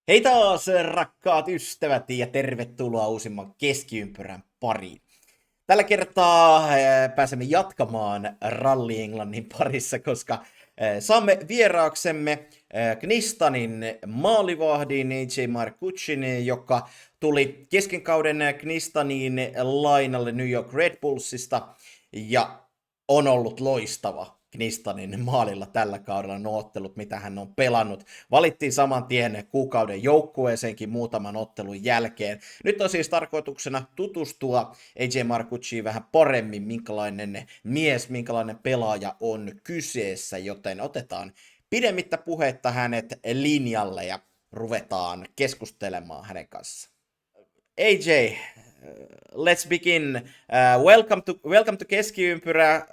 Hei taas rakkaat ystävät ja tervetuloa uusimman Keskiympyrän pariin. Tällä kertaa pääsemme jatkamaan Rally Englannin parissa, koska saamme vieraaksemme Gnistanin maalivahdin AJ Marcuccin, joka tuli kesken kauden Gnistaniin lainalle New York Red Bullsista ja on ollut loistava Knistanin maalilla tällä kaudella nuo ottelut, mitä hän on pelannut. Valittiin saman tien kuukauden joukkueeseenkin muutaman ottelun jälkeen. Nyt on siis tarkoituksena tutustua AJ Marcucciin vähän paremmin, minkälainen mies, minkälainen pelaaja on kyseessä, joten otetaan pidemmittä puhetta hänet linjalle ja ruvetaan keskustelemaan hänen kanssaan. AJ, let's begin. Welcome to Keskiympyrä.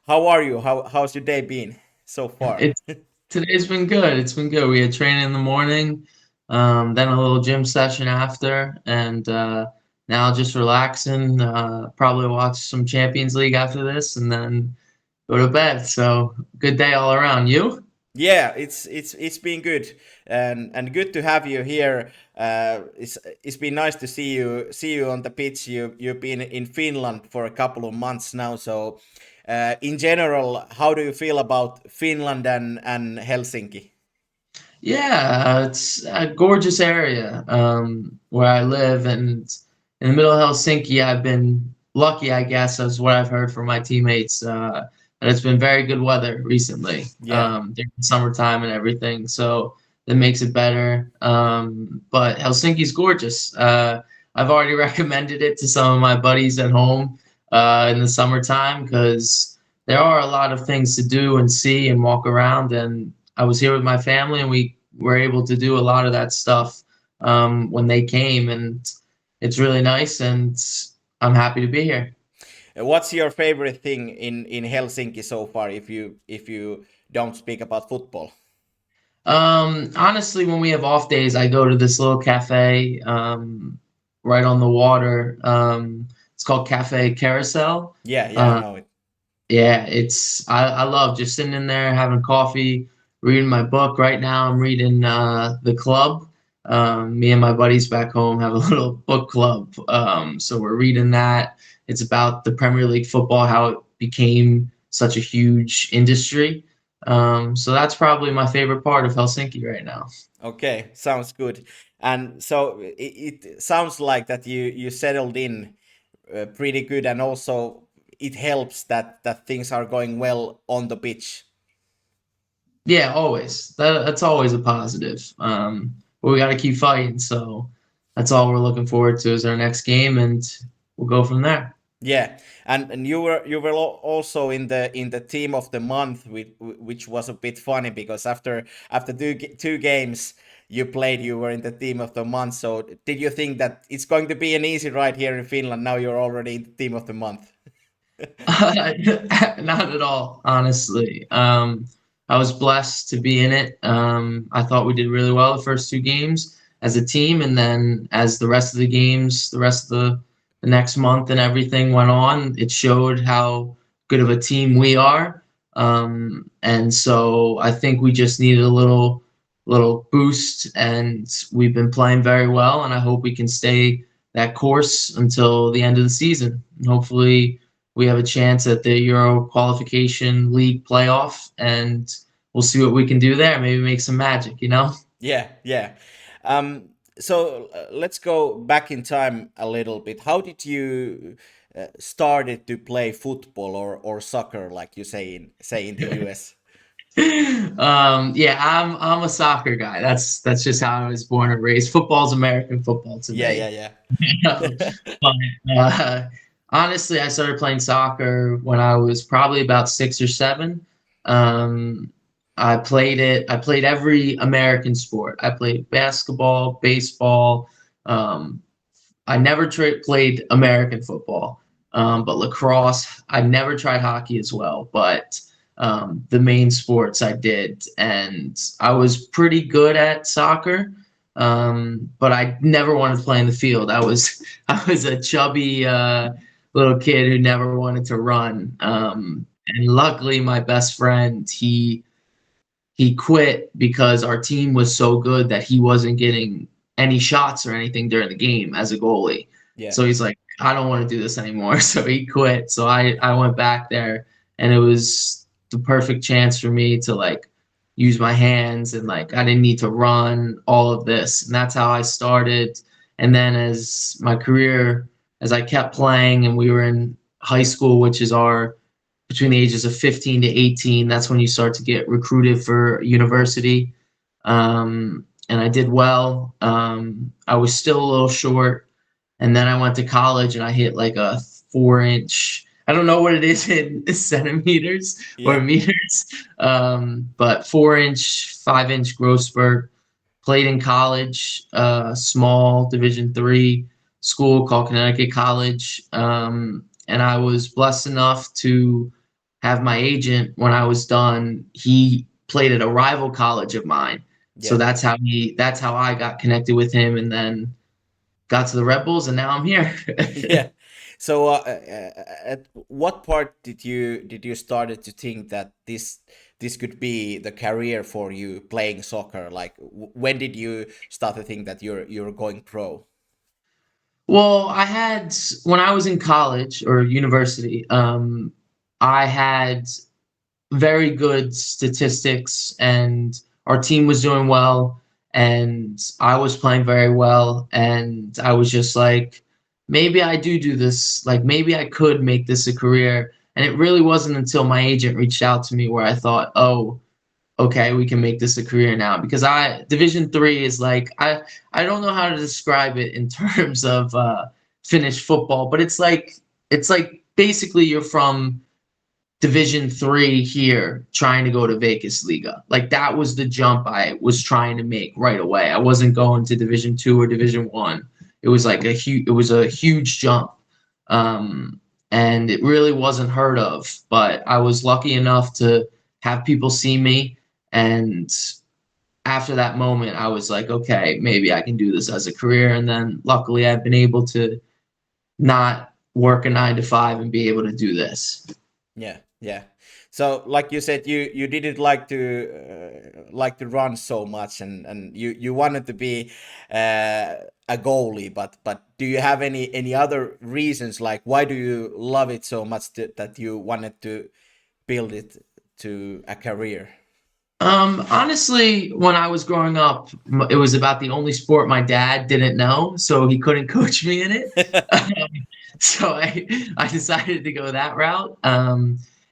How are you? How's your day been so far? Today's been good. It's been good. We had training in the morning, then a little gym session after, and now just relaxing. Probably watch some Champions League after this, and then go to bed. So good day all around. You? Yeah, it's been good and good to have you here. It's been nice to see you on the pitch. You've been in Finland for a couple of months now, so. In general, how do you feel about Finland and Helsinki? Yeah, it's a gorgeous area where I live, and in the middle of Helsinki, I've been lucky, I guess, as what I've heard from my teammates. That it's been very good weather recently, during the summertime and everything. So that makes it better. But Helsinki's gorgeous. I've already recommended it to some of my buddies at home in the summertime because there are a lot of things to do and see and walk around. And I was here with my family, and we were able to do a lot of that stuff when they came, and it's really nice, and I'm happy to be here. What's your favorite thing in Helsinki so far, if you don't speak about football? Honestly, when we have off days, I go to this little cafe right on the water. It's called Cafe Carousel. Yeah, I know it. Yeah, I love just sitting in there having coffee, reading my book. Right now, I'm reading The Club. Me and my buddies back home have a little book club. So we're reading that. It's about the Premier League football, how it became such a huge industry. So that's probably my favorite part of Helsinki right now. Okay, sounds good. And so it sounds like that you settled in pretty good, and also it helps that things are going well on the pitch. Yeah, always. That's always a positive. But we got to keep fighting. So that's all we're looking forward to is our next game, and we'll go from there. Yeah, and you were also in the team of the month, which was a bit funny because after two games you played, you were in the team of the month. So did you think that it's going to be an easy ride here in Finland? Now you're already in the team of the month. Not at all, honestly. I was blessed to be in it. I thought we did really well the first two games as a team, and then as the rest of the games, the rest of the next month and everything went on, it showed how good of a team we are. And so I think we just needed a little boost, and we've been playing very well, and I hope we can stay that course until the end of the season. And hopefully we have a chance at the Euro qualification league playoff, and we'll see what we can do there. Maybe make some magic, you know? Yeah. So let's go back in time a little bit. How did you started to play football or soccer, like you say in the US? Yeah, I'm a soccer guy. That's just how I was born and raised. Football's American football to me. Yeah. But, honestly, I started playing soccer when I was probably about 6 or 7. I played every American sport. I played basketball, baseball. I never played American football, but lacrosse. I never tried hockey as well, but the main sports I did, and I was pretty good at soccer. But I never wanted to play in the field. I was a chubby little kid who never wanted to run. And luckily, my best friend, he he quit because our team was so good that he wasn't getting any shots or anything during the game as a goalie. Yeah. So he's like, I don't want to do this anymore. So he quit. So I went back there, and it was the perfect chance for me to like use my hands, and like I didn't need to run, all of this. And that's how I started. And then as my career, as I kept playing and we were in high school, which is our between the ages of 15 to 18, that's when you start to get recruited for university. And I did well. I was still a little short. And then I went to college and I hit like a 4-inch, I don't know what it is in centimeters or meters, but 4-inch, 5-inch growth spurt. Played in college, small Division III school called Connecticut College. And I was blessed enough to have my agent when I was done. He played at a rival college of mine. Yeah. So that's how I got connected with him, and then got to the Red Bulls, and now I'm here. Yeah. So at what part did you started to think that this could be the career for you, playing soccer? Like when did you start to think that you're going pro? Well, when I was in college or university, I had very good statistics, and our team was doing well, and I was playing very well, and I was just like, maybe I do this, like maybe I could make this a career. And it really wasn't until my agent reached out to me where I thought, oh, okay, we can make this a career now. Because Division III is like, I don't know how to describe it in terms of Finnish football, but it's like basically you're from Division III here trying to go to Veikkausliigassa. Like that was the jump I was trying to make right away. I wasn't going to Division II or Division I. It was like a huge jump. And it really wasn't heard of, but I was lucky enough to have people see me. And after that moment, I was like, okay, maybe I can do this as a career. And then luckily I've been able to not work a 9 to 5 and be able to do this. Yeah. Yeah. So like you said, you didn't like to run so much, and you wanted to be a goalie, but do you have any other reasons, like why do you love it so much that you wanted to build it to a career? Honestly, when I was growing up, it was about the only sport my dad didn't know, so he couldn't coach me in it. So I decided to go that route.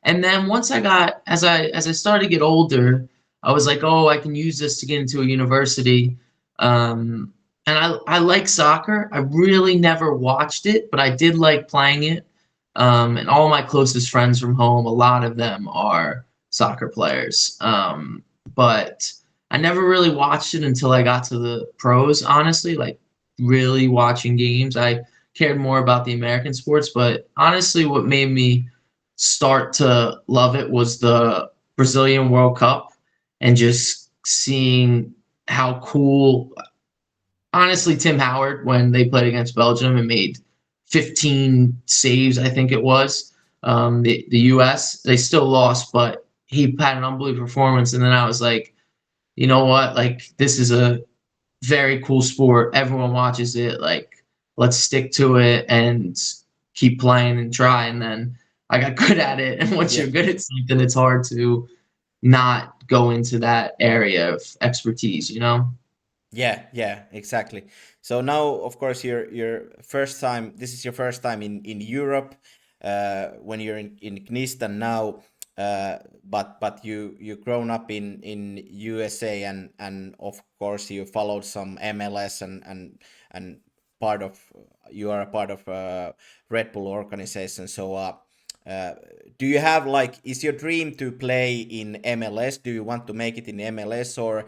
And then once as I started to get older, I was like, oh, I can use this to get into a university. And I like soccer. I really never watched it, but I did like playing it. And all my closest friends from home, a lot of them are soccer players. But I never really watched it until I got to the pros, honestly, like really watching games. I cared more about the American sports, but honestly, what made me start to love it was the Brazilian World Cup, and just seeing how cool, honestly, Tim Howard, when they played against Belgium and made 15 saves, I think it was, the US, they still lost, but he had an unbelievable performance. And then I was like, you know what, like this is a very cool sport, everyone watches it, like let's stick to it and keep playing and try. And then I got good at it. And once you're good at something, it's hard to not go into that area of expertise, you know? Yeah, exactly. So now, of course, this is your first time in Europe, when you're in Gnistania now, but you grown up in USA, and of course you followed some MLS, and you are a part of Red Bull organization. So do you have, like, is your dream to play in MLS? Do you want to make it in MLS, or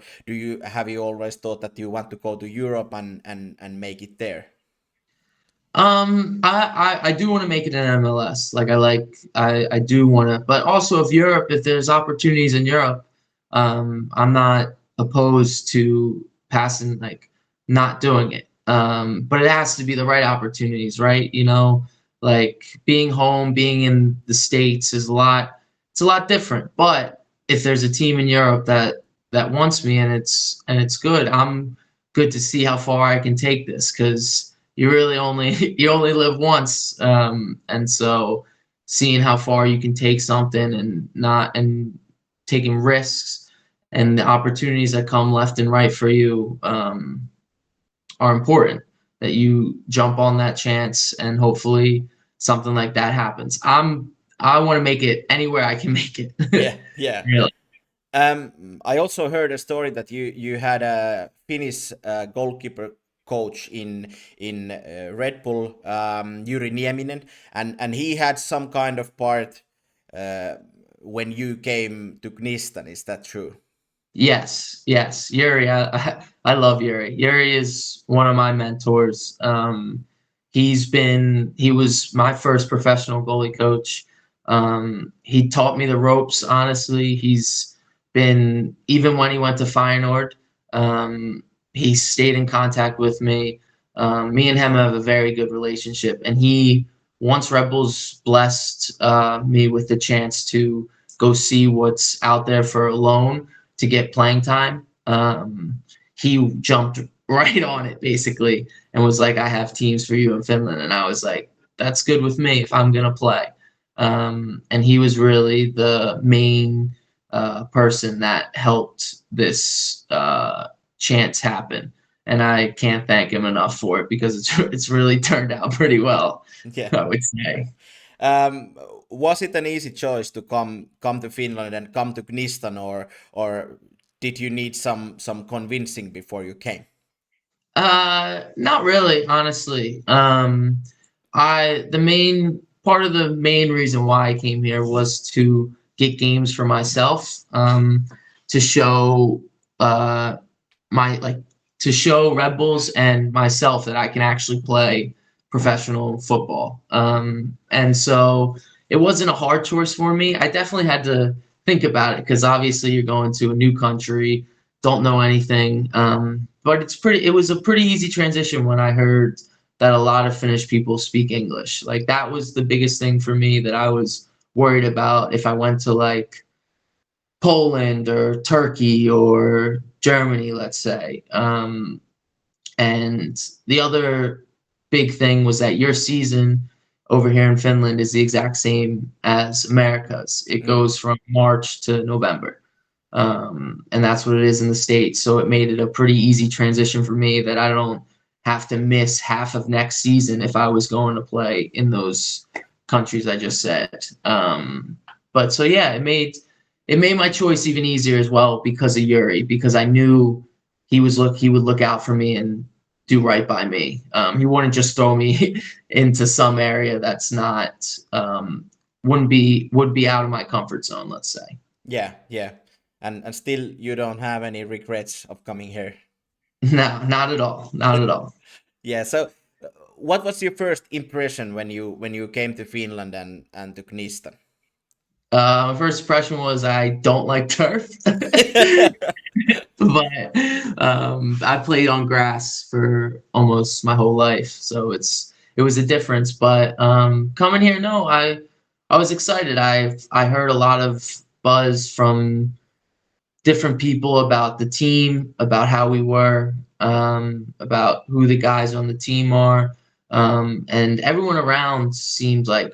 have you always thought that you want to go to Europe and make it there? I do want to make it in MLS. I do want to, but also if there's opportunities in Europe, I'm not opposed to passing, like not doing it. But it has to be the right opportunities, right? You know, like being home, being in the States it's a lot different. But if there's a team in Europe that that wants me, and it's good. I'm good to see how far I can take this, because you really only you only live once, and so seeing how far you can take something and taking risks and the opportunities that come left and right for you are important. That you jump on that chance, and hopefully something like that happens. I want to make it anywhere I can make it. Yeah, yeah. Really. I also heard a story that you had a Finnish goalkeeper coach in Red Bull, Jyri Nieminen, and he had some kind of part when you came to Gnistan. Is that true? Yes, yes. Yuri, I love Yuri. Yuri is one of my mentors. He was my first professional goalie coach. He taught me the ropes, honestly. He's been, even when he went to Feyenoord, he stayed in contact with me. Me and him have a very good relationship. And once Red Bulls blessed me with the chance to go see what's out there for a loan to get playing time, he jumped right on it basically and was like, I have teams for you in Finland. And I was like, that's good with me if I'm going to play. And he was really the main person that helped this chance happen. And I can't thank him enough for it, because it's really turned out pretty well, Yeah. I would say. Um, was it an easy choice to come to Finland and come to Gnistan, or did you need some convincing before you came? Not really, honestly. The main reason why I came here was to get games for myself, to show uh my like to show Red Bulls and myself that I can actually play professional football. And so it wasn't a hard choice for me. I definitely had to think about it, because obviously you're going to a new country, don't know anything. But it was a pretty easy transition when I heard that a lot of Finnish people speak English. Like, that was the biggest thing for me that I was worried about if I went to like Poland or Turkey or Germany, let's say. And the other big thing was that your season over here in Finland is the exact same as America's. It goes from March to November. And that's what it is in the States. So it made it a pretty easy transition for me, that I don't have to miss half of next season if I was going to play in those countries I just said. But so yeah, it made my choice even easier as well because of Yuri, because I knew he would look out for me and do right by me. He wouldn't just throw me into some area that's not would be out of my comfort zone, let's say. Yeah, yeah. And still you don't have any regrets of coming here. No, not at all. Not at all. Yeah. So, what was your first impression when you came to Finland and to Gnistan? My first impression was I don't like turf, but I played on grass for almost my whole life, so it was a difference. But coming here, no, I was excited. I heard a lot of buzz from different people about the team, about how we were, about who the guys on the team are. And everyone around seemed like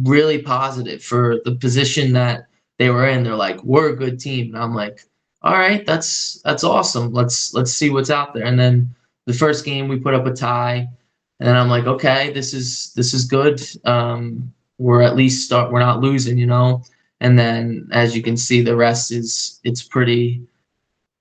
really positive for the position that they were in. They're like, we're a good team. And I'm like, all right, that's awesome. Let's see what's out there. And then the first game we put up a tie, and then I'm like, okay, this is good. We're not losing, you know. And then, as you can see, the rest it's pretty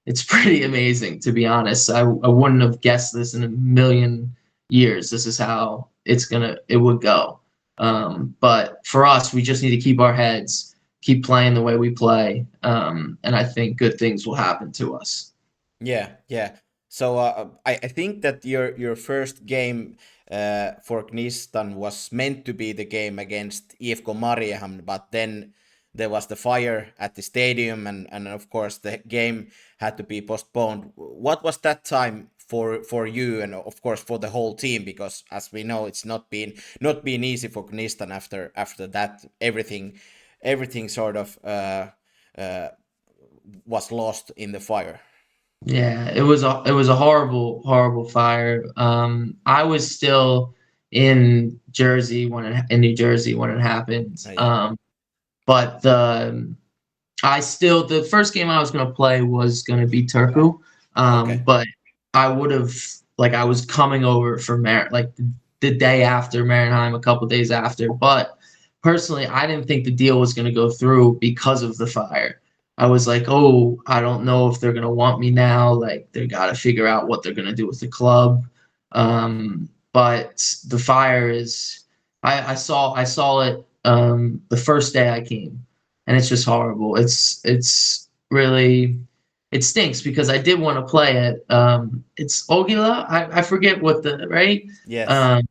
amazing, to be honest. I wouldn't have guessed this in a million years. This is how it would go. But for us, we just need to keep our heads, keep playing the way we play, and I think good things will happen to us. Yeah, yeah. So I think that your first game for Gnistan was meant to be the game against IFK Mariehamn, but then there was the fire at the stadium, and of course the game had to be postponed. What was that time for you, and of course for the whole team? Because as we know, it's not been easy for Gnistan after that. Everything sort of uh, was lost in the fire. Yeah, it was a horrible fire. I was still in New Jersey when it happened. Yeah. But the first game I was gonna play was gonna be Turku. Okay. But I would have I was coming over for the day after Marinheim, a couple days after. But personally, I didn't think the deal was gonna go through because of the fire. I was like, oh, I don't know if they're gonna want me now. Like they gotta figure out what they're gonna do with the club. But the fire is I saw it the first day I came, and it's just horrible. It's really it stinks because I did want to play it. It's Ogila. I forget what the right. Yes. Um,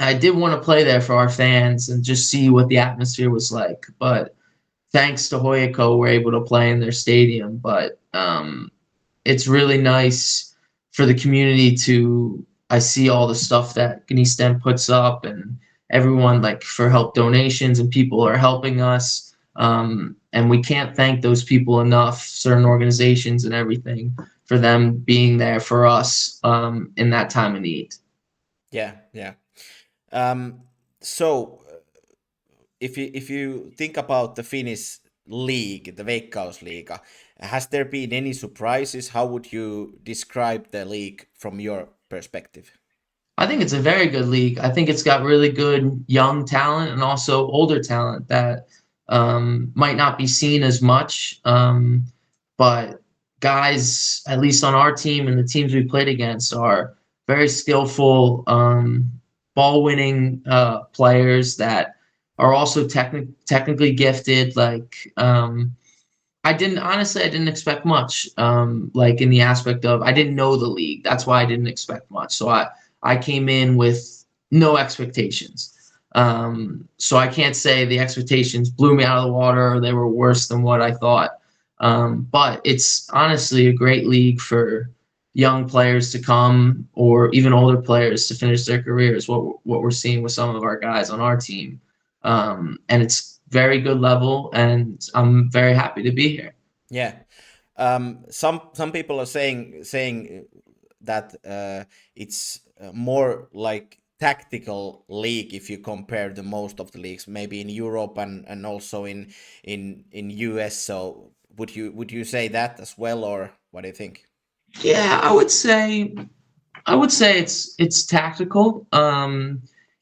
I did want to play there for our fans and just see what the atmosphere was like. But thanks to Hoyoko, we're able to play in their stadium. But it's really nice for the community to. I see all the stuff that Gnistania puts up and everyone for help donations and people are helping us. And we can't thank those people enough, certain organizations and everything, for them being there for us in that time of need. Yeah. Yeah. So if you think about the Finnish league, the Veikkausliiga, has there been any surprises? How would you describe the league from your perspective? I think it's a very good league. I think it's got really good young talent and also older talent that might not be seen as much. But guys, at least on our team and the teams we played against, are very skillful, ball winning players that are also technically gifted. I didn't expect much. In the aspect of I didn't know the league. That's why I didn't expect much. So I came in with no expectations. So I can't say the expectations blew me out of the water or they were worse than what I thought. But it's honestly a great league for young players to come or even older players to finish their careers. What we're seeing with some of our guys on our team, and it's very good level, and I'm very happy to be here. Yeah. Some people are saying that it's more like tactical league if you compare the most of the leagues, maybe in Europe and also in US. So would you say that as well, or what do you think? Yeah, I would say it's tactical.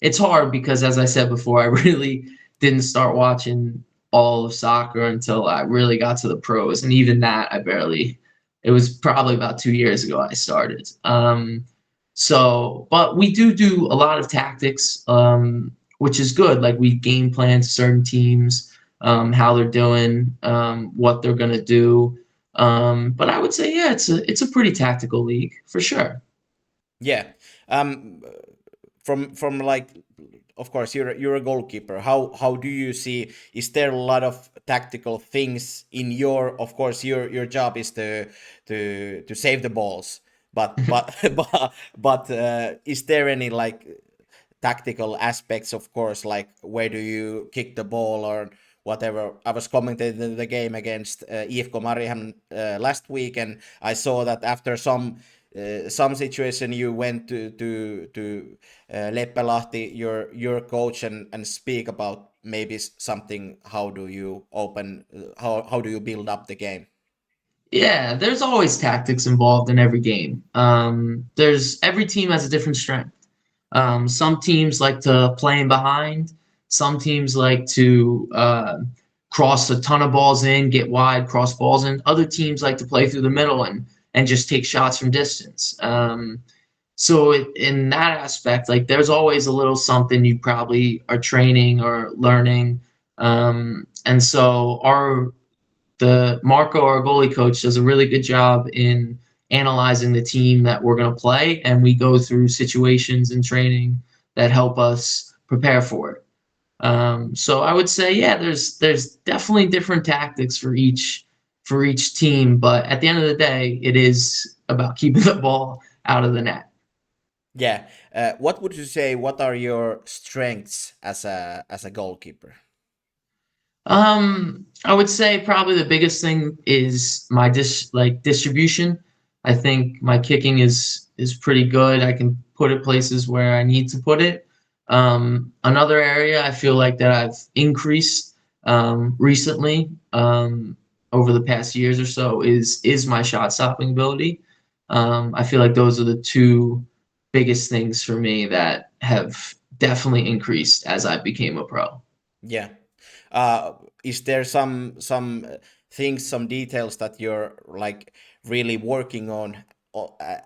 It's hard because, as I said before, I really didn't start watching all of soccer until I really got to the pros, and even that I barely. It was probably about 2 years ago I started. But we do a lot of tactics, which is good. Like we game plan certain teams, how they're doing, what they're gonna do. But I would say, yeah, it's a pretty tactical league for sure. Yeah. Um, from like, of course, you're a goalkeeper. How do you see? Is there a lot of tactical things in your? Of course, your job is to save the balls. But but is there any like tactical aspects? Of course, like where do you kick the ball or whatever. I was commentating the game against IFK Mariehamn last week, and I saw that after some situation you went to Leppälahti, your coach, and speak about maybe something. How do you open? How do you build up the game? Yeah, there's always tactics involved in every game. There's every team has a different strength. Some teams like to play in behind. Some teams like to cross a ton of balls in, get wide, cross balls in. Other teams like to play through the middle and just take shots from distance. In that aspect, there's always a little something you probably are training or learning. And so the Marco, our goalie coach, does a really good job in analyzing the team that we're going to play, and we go through situations in training that help us prepare for it. So I would say, yeah, there's definitely different tactics for each team, but at the end of the day, it is about keeping the ball out of the net. Yeah. What would you say? What are your strengths as a goalkeeper? I would say probably the biggest thing is my distribution. I think my kicking is pretty good. I can put it places where I need to put it. Another area I feel like that I've increased recently over the past years or so is my shot stopping ability. I feel like those are the two biggest things for me that have definitely increased as I became a pro. Yeah. Is there some things, some details that you're like really working on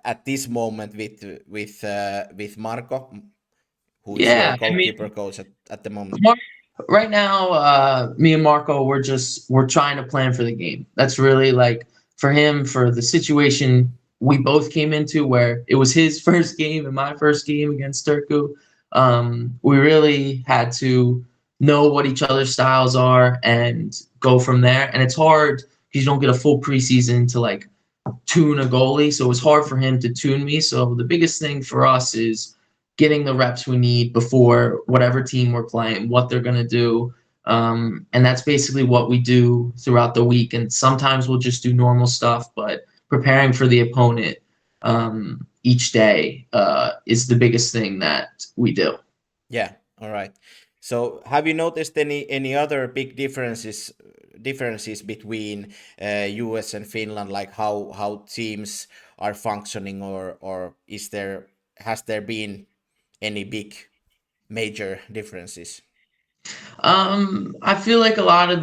at this moment with Marco, who is your Yeah, I goalkeeper mean, coach at the moment? Mar- right now, me and Marco, we're trying to plan for the game. That's really like for him, for the situation we both came into where it was his first game and my first game against Turku. We really had to know what each other's styles are and go from there. And it's hard because you don't get a full preseason to like tune a goalie. So it was hard for him to tune me. So the biggest thing for us is getting the reps we need before whatever team we're playing, what they're going to do. And that's basically what we do throughout the week. And sometimes we'll just do normal stuff, but preparing for the opponent each day is the biggest thing that we do. Yeah. All right. So, have you noticed any other big differences between US and Finland, like how teams are functioning, or has there been any big major differences? I feel like a lot of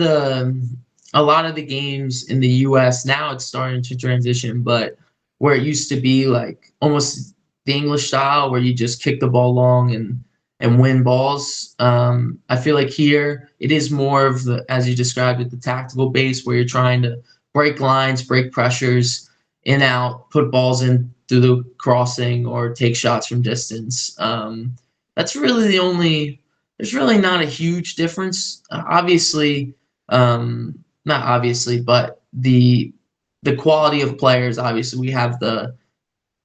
the games in the U.S. now it's starting to transition, but where it used to be like almost the English style where you just kick the ball long and win balls. I feel like here it is more of the, as you described it, the tactical base where you're trying to break lines, break pressures, in out, put balls in through the crossing or take shots from distance. That's really the only there's really not a huge difference. Obviously, not obviously, but the quality of players. Obviously, we have the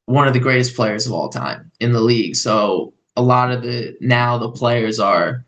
one of the greatest players of all time in the league. So a lot of the players are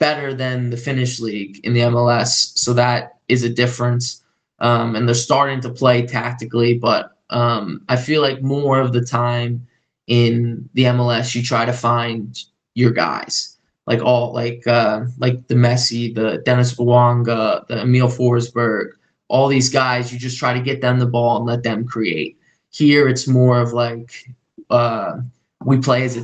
better than the Finnish league in the MLS. So that is a difference. And they're starting to play tactically, but I feel like more of the time in the MLS, you try to find your guys, like the Messi, the Dennis Bouanga, the Emil Forsberg, all these guys. You just try to get them the ball and let them create. Here, it's more of like uh, we play as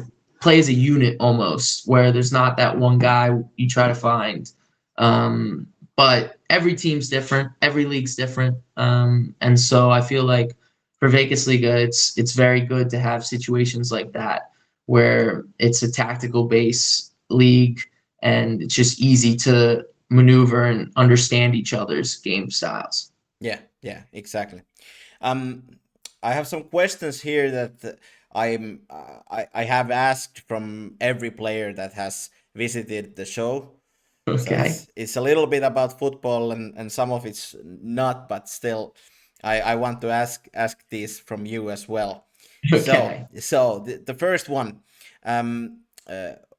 a unit almost, where there's not that one guy you try to find. But every team's different, every league's different, and so I feel like for Veikkausliiga, it's very good to have situations like that where it's a tactical base league and it's just easy to maneuver and understand each other's game styles. Yeah, yeah, exactly. Um, I have some questions here that I have asked from every player that has visited the show. So Okay. it's a little bit about football and some of it's not, but still, I want to ask this from you as well. Okay. So the first one,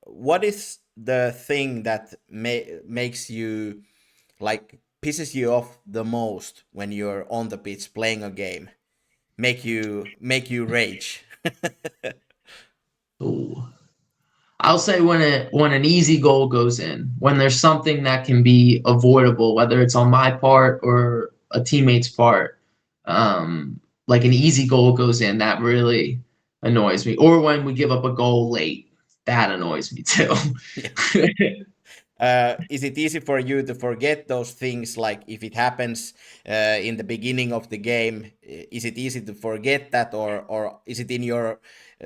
what is the thing that makes you like pisses you off the most when you're on the pitch playing a game? Make you rage. Ooh. I'll say when an easy goal goes in, when there's something that can be avoidable, whether it's on my part or a teammate's part, like an easy goal goes in, that really annoys me. Or when we give up a goal late, that annoys me too. Yeah. Is it easy for you to forget those things? Like if it happens in the beginning of the game, is it easy to forget that, or is it in your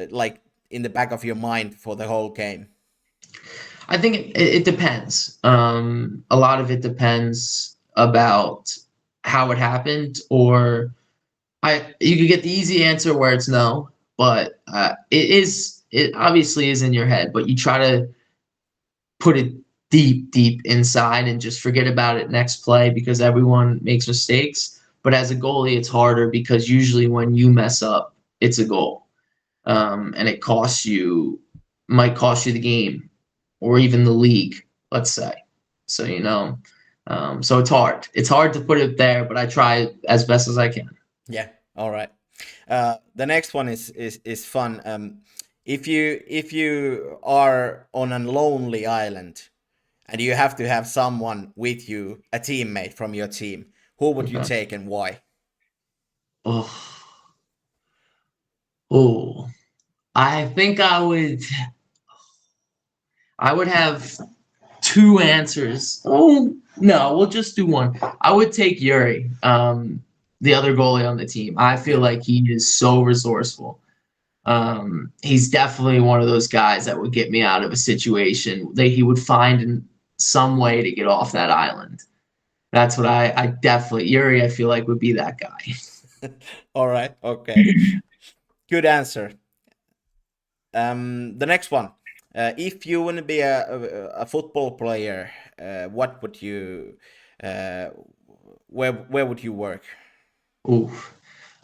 like in the back of your mind for the whole game? I think it depends. A lot of it depends about how it happened, or you could get the easy answer where it's no, but it obviously is in your head, but you try to put it deep, deep inside and just forget about it next play because everyone makes mistakes. But as a goalie, it's harder because usually when you mess up, it's a goal, and might cost you the game or even the league. Let's say. So so it's hard. It's hard to put it there, but I try as best as I can. Yeah. All right. The next one is fun. If you are on a lonely island and you have to have someone with you, a teammate from your team, who would you take and why? Oh, I think I would have two answers. Oh no, we'll just do one. I would take Yuri, the other goalie on the team. I feel like he is so resourceful. He's definitely one of those guys that would get me out of a situation that he would find some way to get off that island. That's what I definitely, Yuri, I feel like would be that guy. All right. Okay. Good answer. The next one. If you want to be a football player, what would you, where would you work? Ooh,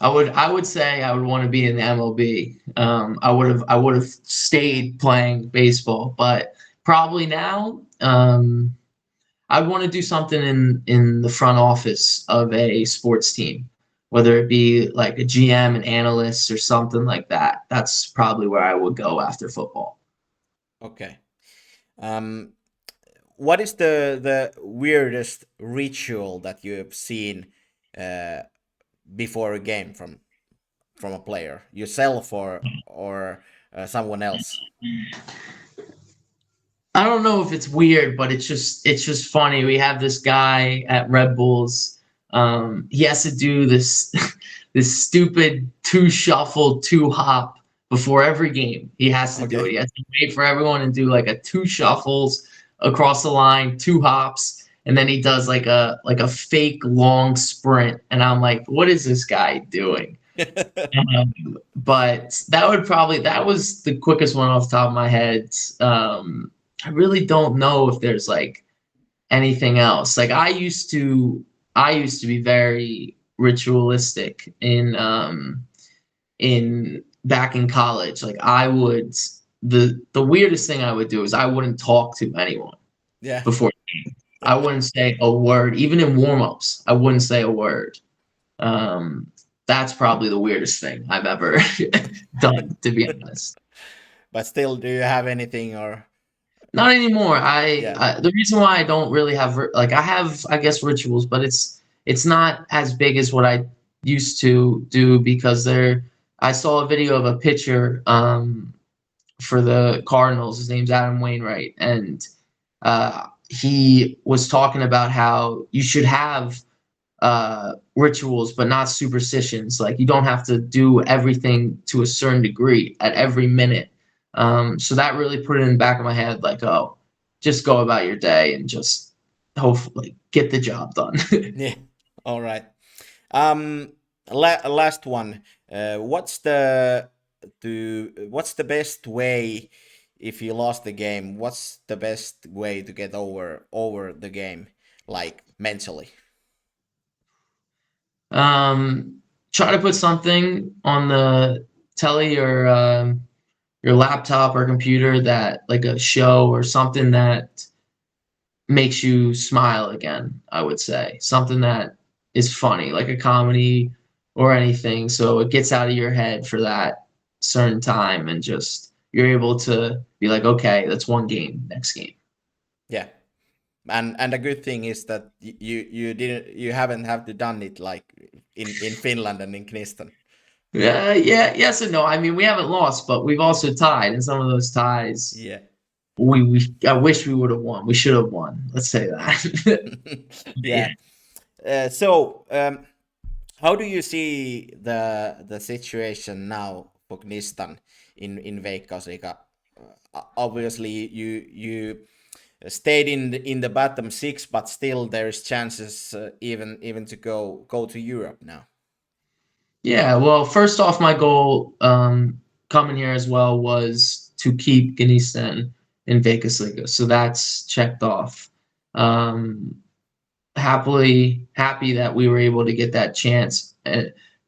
I would say I would want to be in the MLB. I would have stayed playing baseball, but probably now, I'd want to do something in the front office of a sports team, whether it be like a GM, an analyst, or something like that. That's probably where I would go after football. Okay. What is the weirdest ritual that you have seen before a game from a player, yourself or someone else? I don't know if it's weird, but it's just funny. We have this guy at Red Bulls. He has to do this this stupid 2 shuffle, 2 hop before every game. He has to do it. He has to wait for everyone and do like a 2 shuffles across the line, 2 hops, and then he does like a fake long sprint. And I'm like, what is this guy doing? But that was the quickest one off the top of my head. I really don't know if there's like anything else. Like I used to be very ritualistic in back in college. Like I would the weirdest thing I would do is I wouldn't talk to anyone before the game. I wouldn't say a word, even in warm-ups. I wouldn't say a word. That's probably the weirdest thing I've ever done, to be honest. But still, do you have anything or? Not anymore. The reason why I don't really have I have, I guess, rituals, but it's not as big as what I used to do because I saw a video of a pitcher for the Cardinals. His name's Adam Wainwright, and he was talking about how you should have rituals, but not superstitions. Like you don't have to do everything to a certain degree at every minute. So that really put it in the back of my head, like, oh, just go about your day and just hopefully get the job done. Yeah. All right. Last one. What's the best way if you lost the game? What's the best way to get over the game, like mentally? Try to put something on the telly or your laptop or computer that like a show or something that makes you smile again. I would say something that is funny, like a comedy or anything. So it gets out of your head for that certain time and just you're able to be like, okay, that's one game, next game. Yeah. And the good thing is that you haven't have to done it like in Finland and in Gnistania. Yes and no. I mean, we haven't lost, but we've also tied, and some of those ties, I wish we would have won. We should have won. Let's say that. Yeah. So, how do you see the situation now for Gnistania in Veikkausliiga? Obviously, you stayed in the bottom 6, but still there is chances even to go to Europe now. Yeah, well, first off, my goal coming here as well was to keep Gnistania in Veikkausliiga, so that's checked off. Happy that we were able to get that chance.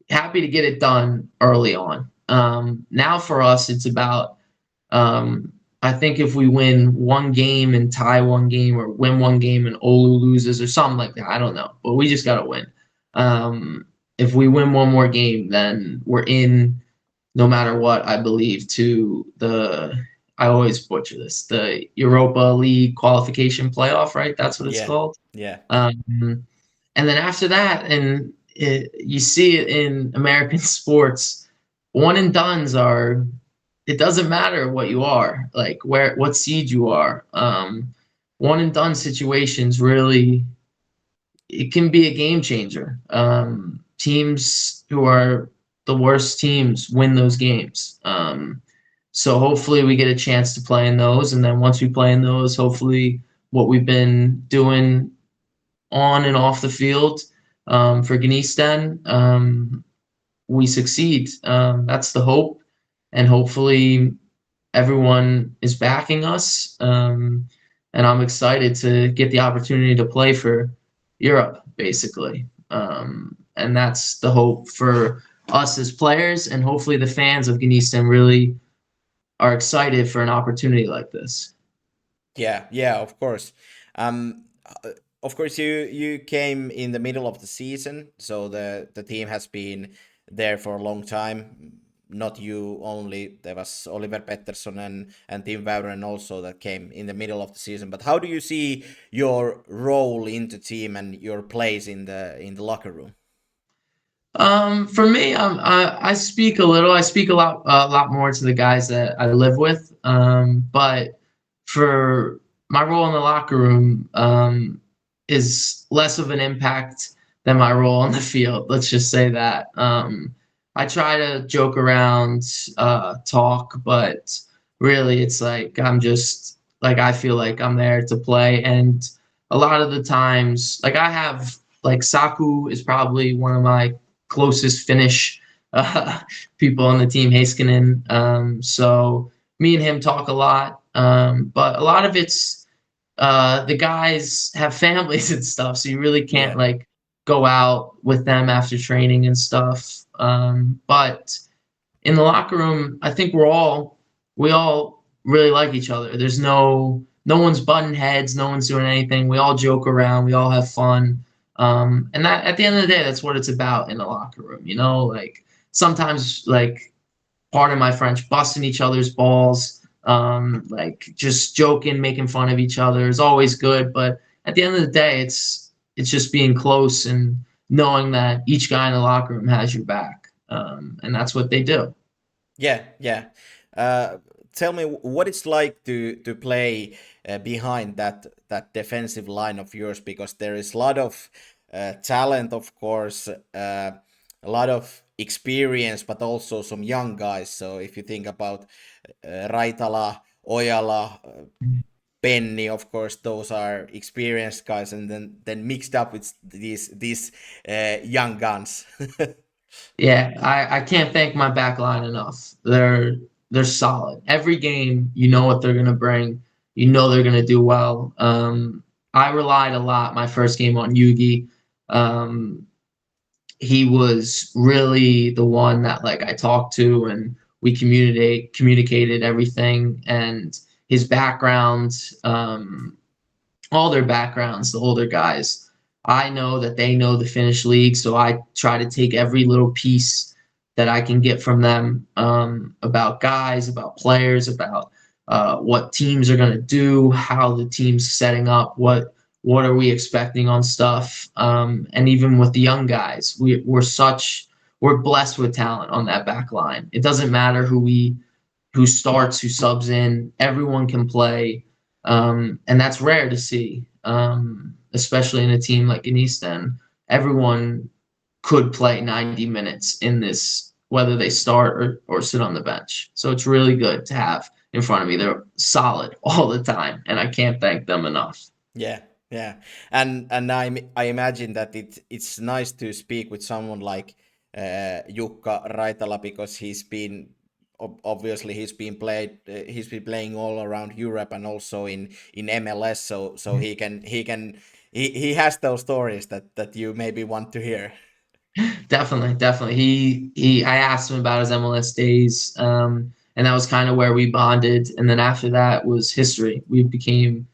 Happy to get it done early on. Now for us, it's about I think if we win one game and tie one game, or win one game and Oulu loses or something like that, I don't know. But we just got to win. If we win one more game, then we're in no matter what, I believe, to I always butcher this, the Europa League qualification playoff, right? That's what it's Yeah, called. yeah, And then after that, and you see it in American sports, one and dones are, it doesn't matter what you are, like what seed you are. One and done situations really, it can be a game changer. Teams who are the worst teams win those games. So hopefully we get a chance to play in those, and then once we play in those, hopefully what we've been doing on and off the field for Gnistania, we succeed. That's the hope, and hopefully everyone is backing us. And I'm excited to get the opportunity to play for Europe, basically. And that's the hope for us as players, and hopefully the fans of Gnistania really are excited for an opportunity like this. yeah, yeah. Of course. Of course, you came in the middle of the season, so the team has been there for a long time. Not you only. There was Oliver Pettersson and Tim Väyrynen also that came in the middle of the season. But how do you see your role in the team and your place in the locker room? For me, I speak a little. I speak a lot more to the guys that I live with. But for my role in the locker room, is less of an impact than my role on the field. Let's just say that. I try to joke around, talk, but really, it's like I'm just like, I feel like I'm there to play, and a lot of the times, like I have, like, Saku is probably one of my closest Finnish uh, people on the team, Heiskanen. So me and him talk a lot, but a lot of it's the guys have families and stuff, so you really can't Yeah, like go out with them after training and stuff. But in the locker room, I think we all really like each other. There's no one's butting heads, no one's doing anything. We all joke around, we all have fun. And that, at the end of the day, that's what it's about in the locker room, you know, like sometimes, like, pardon my French, busting each other's balls, like just joking, making fun of each other is always good. But at the end of the day, it's just being close and knowing that each guy in the locker room has your back. And that's what they do. yeah, yeah. Uh, Tell me what it's like to play behind that defensive line of yours, because there is a lot of talent, of course, a lot of experience, but also some young guys. So if you think about Raitala, Ojala, Penny, of course, those are experienced guys, and then mixed up with these young guns. Yeah, I can't thank my back line enough. They're solid. Every game, you know what they're gonna bring. You know they're gonna do well. I relied a lot my first game on Yugi. Um, he was really the one that, like, I talked to, and we communicated everything, and his background, all their backgrounds, the older guys. I know that they know the Finnish league, so I try to take every little piece that I can get from them, about guys, about players, about what teams are going to do, how the team's setting up, what are we expecting on stuff, and even with the young guys, we're blessed with talent on that back line. It doesn't matter who starts, who subs in, everyone can play, and that's rare to see, especially in a team like Gnistania. Everyone could play 90 minutes in this, whether they start or sit on the bench. So it's really good to have in front of me. They're solid all the time, and I can't thank them enough. Yeah, yeah, and I imagine that it's nice to speak with someone like Jukka Raitala, because obviously he's been playing all around Europe and also in MLS, so he has those stories that you maybe want to hear. Definitely, definitely. I asked him about his MLS days. and that was kind of where we bonded. And then after that was history. We've became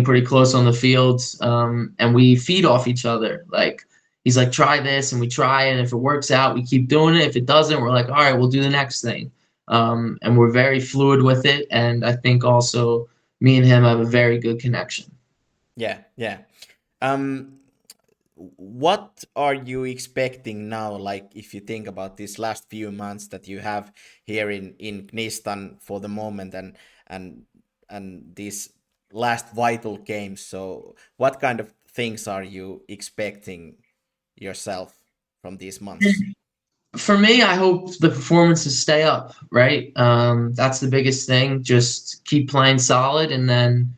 pretty close on the field, and we feed off each other. Like he's like, try this, and we try it, and if it works out, we keep doing it. If it doesn't, we're like, all right, we'll do the next thing. And we're very fluid with it, and I think also me and him have a very good connection. Yeah, yeah. What are you expecting now? Like, if you think about these last few months that you have here in Gnistan for the moment, and these last vital games. So, what kind of things are you expecting yourself from these months? For me, I hope the performances stay up, right? That's the biggest thing. Just keep playing solid, and then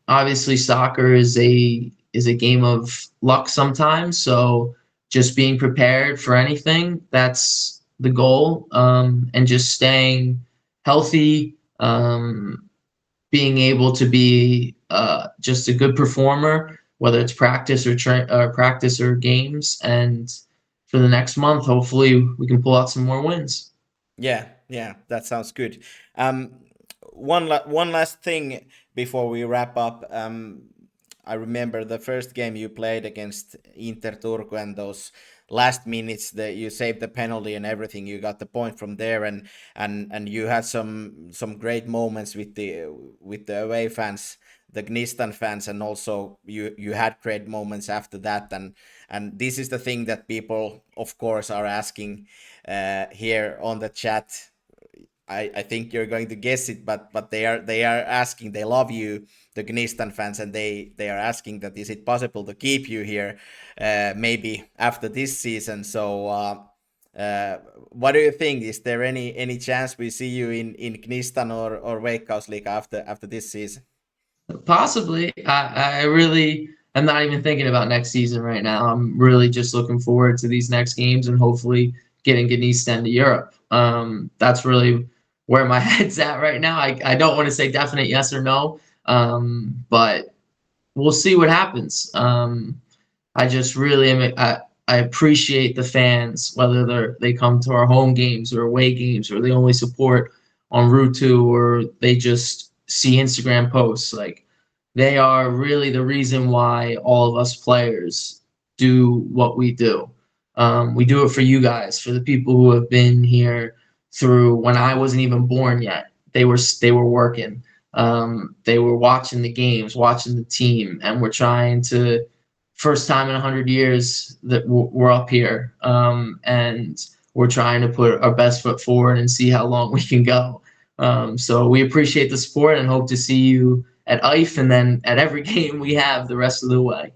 obviously soccer is a game of luck sometimes. So just being prepared for anything, that's the goal, and just staying healthy, being able to be just a good performer, whether it's practice or games, and for the next month, hopefully we can pull out some more wins. Yeah, yeah, that sounds good. Um, one last thing before we wrap up. I remember the first game you played against Inter Turku, and those last minutes that you saved the penalty and everything. You got the point from there, and you had some great moments with the away fans, the Gnistan fans, and also you had great moments after that. And this is the thing that people, of course, are asking here on the chat. I think you're going to guess it, but they are asking. They love you, the Gnistan fans, and they are asking that is it possible to keep you here, maybe after this season. So, what do you think? Is there any chance we see you in Gnistan or Veikkausliiga after this season? Possibly. I really am not even thinking about next season right now. I'm really just looking forward to these next games and hopefully getting Gnisten to Europe. That's really where my head's at right now. I don't want to say definite yes or no, but we'll see what happens. I just really am. I appreciate the fans, whether they come to our home games or away games, or they only support on Route 2, or they just see Instagram posts. Like they are really the reason why all of us players do what we do. We do it for you guys, for the people who have been here through when I wasn't even born yet. They were working. They were watching the games, watching the team, and we're trying to first time in 100 years that we're up here, and we're trying to put our best foot forward and see how long we can go. So we appreciate the support and hope to see you at IFE and then at every game we have the rest of the way.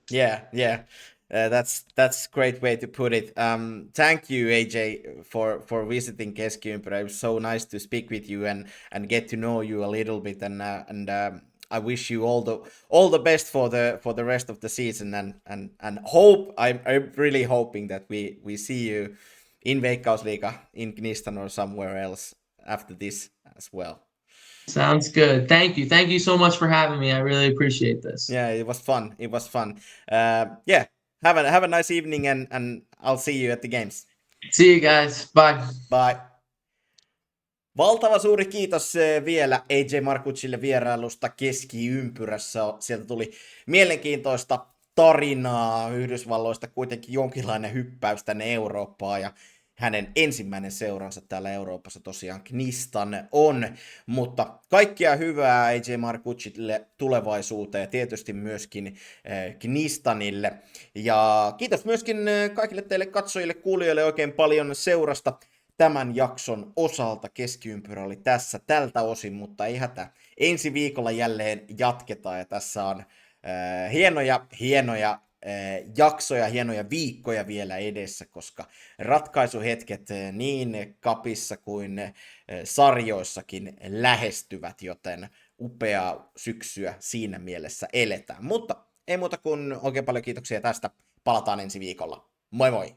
Yeah, yeah. That's great way to put it. Thank you, AJ, for visiting Keskiympyrä. It was so nice to speak with you and get to know you a little bit. And I wish you all the best for the rest of the season. And hope I'm really hoping that we see you in Veikkausliiga, in Gnistan or somewhere else after this as well. Sounds good. Thank you. Thank you so much for having me. I really appreciate this. Yeah, it was fun. It was fun. Yeah, have a nice evening, and I'll see you at the games. See you guys. Bye. Bye. Valtava suuri kiitos vielä AJ Marcuccille vierailusta Keskiympyrässä. Sieltä tuli mielenkiintoista tarinaa Yhdysvalloista, kuitenkin jonkinlainen hyppäys tänne Eurooppaan, ja hänen ensimmäinen seuransa täällä Euroopassa tosiaan Gnisten on, mutta kaikkea hyvää AJ Marcuccille tulevaisuuteen ja tietysti myöskin Gnistenille. Ja kiitos myöskin kaikille teille katsojille, kuulijoille oikein paljon seurasta tämän jakson osalta. Keskiympyrä oli tässä tältä osin, mutta ei hätä. Ensi viikolla jälleen jatketaan ja tässä on hienoja jaksoja, hienoja viikkoja vielä edessä, koska ratkaisuhetket niin kapissa kuin sarjoissakin lähestyvät, joten upeaa syksyä siinä mielessä eletään. Mutta ei muuta kuin oikein paljon kiitoksia tästä. Palataan ensi viikolla. Moi moi!